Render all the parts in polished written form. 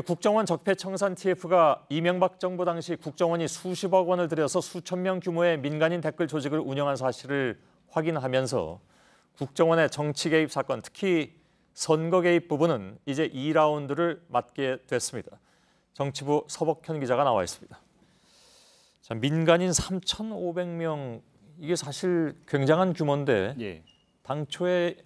국정원 적폐청산 TF가 이명박 정부 당시 국정원이 수십억 원을 들여서 수천 명 규모의 민간인 댓글 조직을 운영한 사실을 확인하면서 국정원의 정치 개입 사건, 특히 선거 개입 부분은 이제 2라운드를 맞게 됐습니다. 정치부 서복현 기자가 나와 있습니다. 자, 민간인 3,500명, 이게 사실 굉장한 규모인데 당초에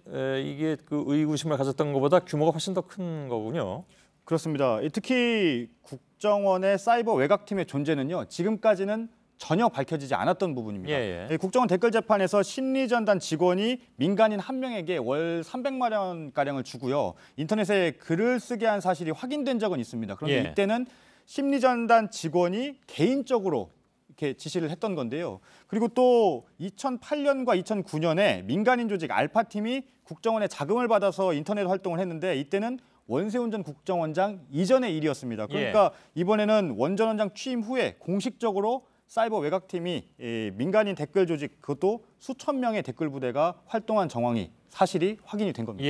이게 그 의구심을 가졌던 것보다 규모가 훨씬 더 큰 거군요. 그렇습니다. 특히 국정원의 사이버 외곽팀의 존재는요, 지금까지는 전혀 밝혀지지 않았던 부분입니다. 국정원 댓글 재판에서 심리전단 직원이 민간인 한 명에게 월 300만 원가량을 주고요, 인터넷에 글을 쓰게 한 사실이 확인된 적은 있습니다. 그런데 이때는 심리전단 직원이 개인적으로 이렇게 지시를 했던 건데요. 그리고 또 2008년과 2009년에 민간인 조직 알파팀이 국정원의 자금을 받아서 인터넷 활동을 했는데 이때는 원세훈 전 국정원장 이전의 일이었습니다. 그러니까 이번에는 원 전 원장 취임 후에 공식적으로 사이버 외곽팀이 민간인 댓글 조직, 그것도 수천 명의 댓글 부대가 활동한 정황이 사실이 확인이 된 겁니다.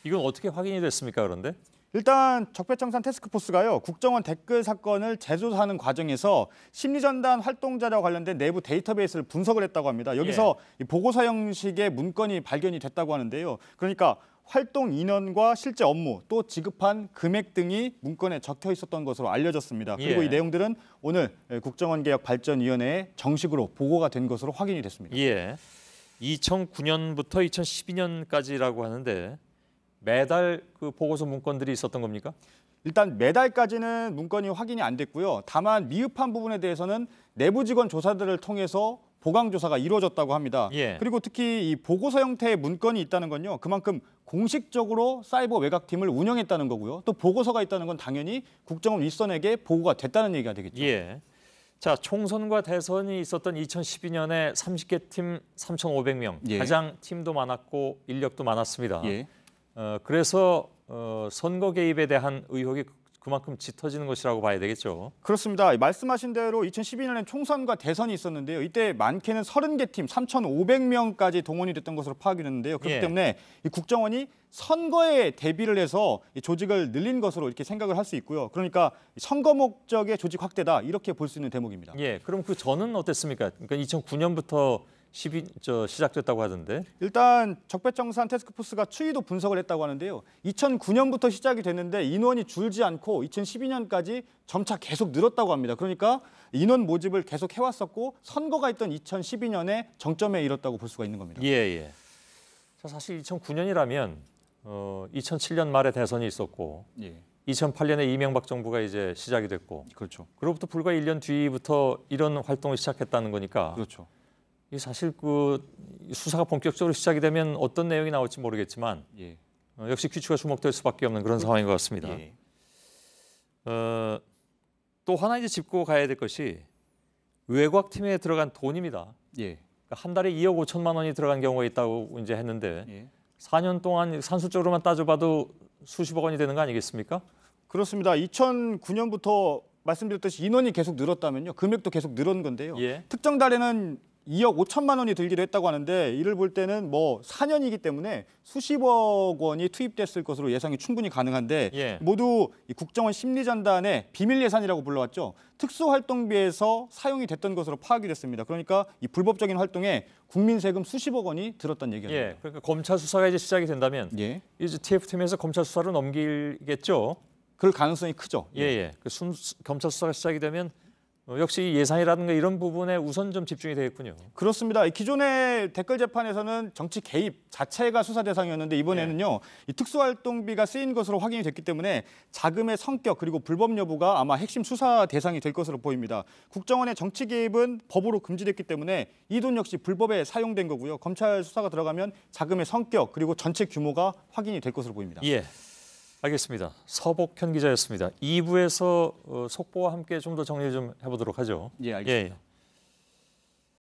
이건 어떻게 확인이 됐습니까, 그런데? 일단 적폐청산 태스크포스가요, 국정원 댓글 사건을 재조사하는 과정에서 심리전단 활동자와 관련된 내부 데이터베이스를 분석을 했다고 합니다. 여기서 보고서 형식의 문건이 발견이 됐다고 하는데요. 그러니까 활동 인원과 실제 업무, 또 지급한 금액 등이 문건에 적혀 있었던 것으로 알려졌습니다. 그리고 이 내용들은 오늘 국정원개혁발전위원회에 정식으로 보고가 된 것으로 확인이 됐습니다. 2009년부터 2012년까지라고 하는데 매달 그 보고서 문건들이 있었던 겁니까? 일단 매달까지는 문건이 확인이 안 됐고요. 다만 미흡한 부분에 대해서는 내부 직원 조사들을 통해서 보강 조사가 이루어졌다고 합니다. 그리고 특히 이 보고서 형태의 문건이 있다는 건요, 그만큼 공식적으로 사이버 외곽팀을 운영했다는 거고요. 또 보고서가 있다는 건 당연히 국정원 윗선에게 보고가 됐다는 얘기가 되겠죠. 자, 총선과 대선이 있었던 2012년에 30개 팀 3,500명, 가장 팀도 많았고 인력도 많았습니다. 그래서 선거 개입에 대한 의혹이 그만큼 짙어지는 것이라고 봐야 되겠죠. 그렇습니다. 말씀하신 대로 2012년엔 총선과 대선이 있었는데요. 이때 많게는 30개 팀 3,500명까지 동원이 됐던 것으로 파악이 됐는데요. 그렇기 때문에 이 국정원이 선거에 대비를 해서 이 조직을 늘린 것으로 이렇게 생각을 할 수 있고요. 그러니까 선거 목적의 조직 확대다, 이렇게 볼 수 있는 대목입니다. 그럼 그 전은 어땠습니까? 그러니까 2009년부터 시작됐다고 하던데. 일단 적폐청산 태스크포스가 추이도 분석을 했다고 하는데요. 2009년부터 시작이 됐는데 인원이 줄지 않고 2012년까지 점차 계속 늘었다고 합니다. 그러니까 인원 모집을 계속 해왔었고 선거가 있던 2012년에 정점에 이뤘다고 볼 수가 있는 겁니다. 자, 사실 2009년이라면 2007년 말에 대선이 있었고 2008년에 이명박 정부가 이제 시작이 됐고 그로부터 불과 1년 뒤부터 이런 활동을 시작했다는 거니까 이 사실 그 수사가 본격적으로 시작이 되면 어떤 내용이 나올지 모르겠지만 역시 귀추가 주목될 수밖에 없는 그런 상황인 것 같습니다. 또 하나 이제 짚고 가야 될 것이 외곽팀에 들어간 돈입니다. 그러니까 한 달에 2억 5천만 원이 들어간 경우가 있다고 이제 했는데 4년 동안 산술적으로만 따져봐도 수십억 원이 되는 거 아니겠습니까? 그렇습니다. 2009년부터 말씀드렸듯이 인원이 계속 늘었다면요, 금액도 계속 늘은 건데요. 특정 달에는 2억 5천만 원이 들기도 했다고 하는데 이를 볼 때는 뭐 4년이기 때문에 수십억 원이 투입됐을 것으로 예상이 충분히 가능한데 모두 이 국정원 심리전단의 비밀 예산이라고 불러왔죠. 특수활동비에서 사용이 됐던 것으로 파악이 됐습니다. 그러니까 이 불법적인 활동에 국민 세금 수십억 원이 들었다는 얘기입니다. 그러니까 검찰 수사가 이제 시작이 된다면 이제 TF팀에서 검찰 수사로 넘기겠죠. 그럴 가능성이 크죠. 그 검찰 수사가 시작이 되면 역시 예산이라든가 이런 부분에 우선 좀 집중이 되겠군요. 그렇습니다. 기존의 댓글 재판에서는 정치 개입 자체가 수사 대상이었는데 이번에는요, 이 특수활동비가 쓰인 것으로 확인이 됐기 때문에 자금의 성격 그리고 불법 여부가 아마 핵심 수사 대상이 될 것으로 보입니다. 국정원의 정치 개입은 법으로 금지됐기 때문에 이 돈 역시 불법에 사용된 거고요. 검찰 수사가 들어가면 자금의 성격 그리고 전체 규모가 확인이 될 것으로 보입니다. 알겠습니다. 서복현 기자였습니다. 2부에서 속보와 함께 좀 더 정리 좀 해보도록 하죠. 알겠습니다.